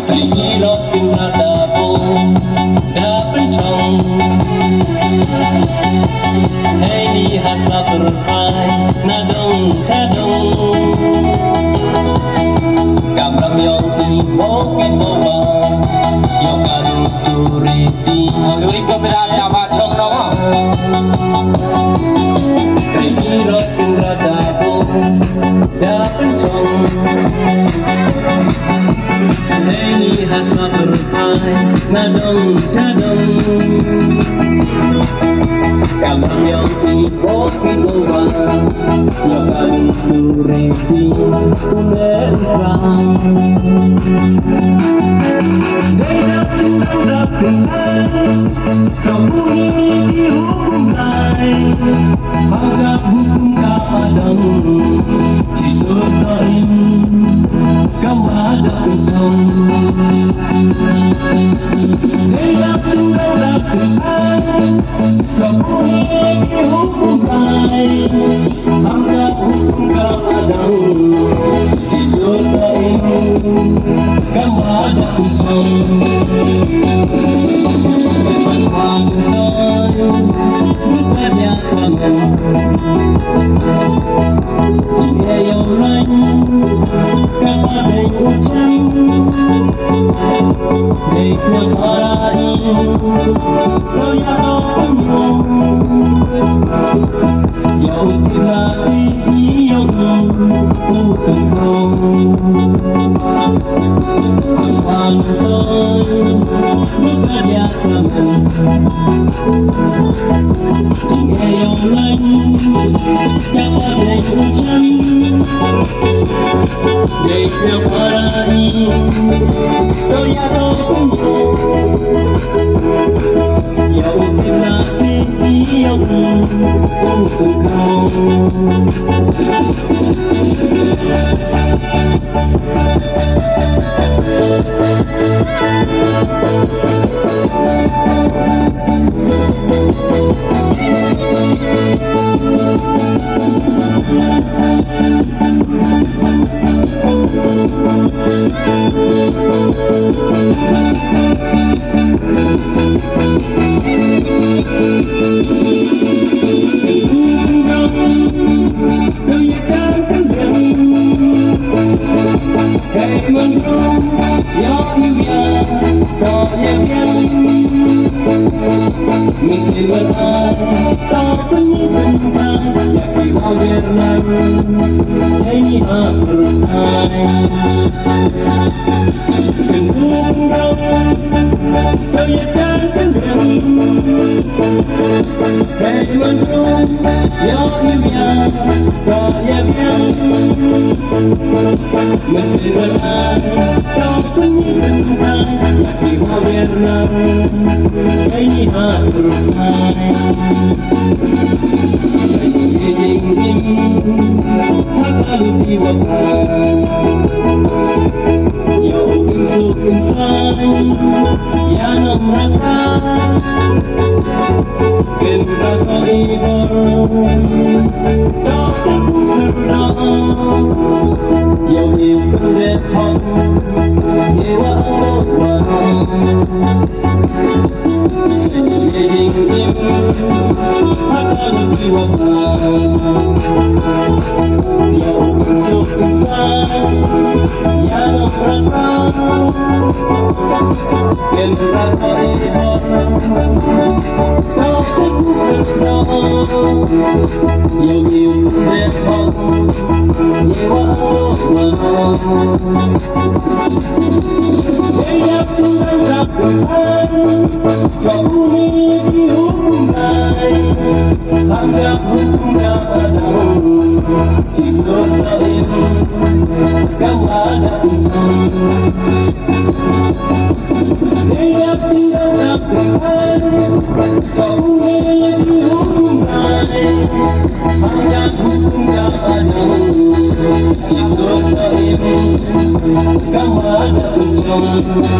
Hãy lót tình ra ta vô đã bên trong hãy đi hát la berkai na dong cha dong cảm lam yong ti bo pi bo ba yo kan story ti Duri kamera ni apa song no? hãy lót tình ra ta vô đã bên trong hãy hát la berkai na dong cha dong cảm ơn nhau thì có khi cô ba nhờ cần từ rèn tim cũng để ra để đáp chúng ta đáp tình anh trong vui yêu cùng lại hao gặp buông cả đồng chỉ số đợi cảm hóa đợi trong để đáp chúng ta đáp tình anh trong vui yêu cùng lại hao gặp buông cả đồng chỉ số đợi cảm hóa đợi trong văn hoàng nói bước em nhà sang nghe yêu lạnh các bạn đình tranh để xem hoa đi đôi nhà đâu cũng dẫu tìm là đi yêu tu tình không hoàng tôi bước em nhà sang nghe yêu lạnh các bạn đình tranh để xem hoa đi đôi nhà đâu cũng dẫu tìm là đi yêu tu tình không mình xin vượt qua ta có những tình ta vì bao việt nam thấy như họ vượt hai đừng buông đâu tôi nhớ chán cánh biển để mình rung gió yêu nhà có nhẹ nhàng mình xin vượt qua ta có những tình ta vì bao việt nam thấy như họ vượt hai đi vào dẫu kinh dù kinh xanh giá nằm ra ca kinh ta có ý bờ đó là cuộc đời đó dẫu yêu không đẹp không nghe quá ốc và xin về đình im hát ơn đi vào dẫu kinh dù kinh xanh giá nằm ra ca kinh ta có ý bờ đó là cuộc đời đó dẫu yêu không đẹp không nghe quá ốc và để nhắc chúng ta gặp được anh cho vui yêu cùng lại hàng gặp cũng gặp ở đâu chỉ số đợi cảm hóa đậm trong để nhắc chúng ta gặp được anh cho vui yêu cùng lại hàng gặp cũng gặp ở đâu chỉ số đợi cảm hóa đậm trong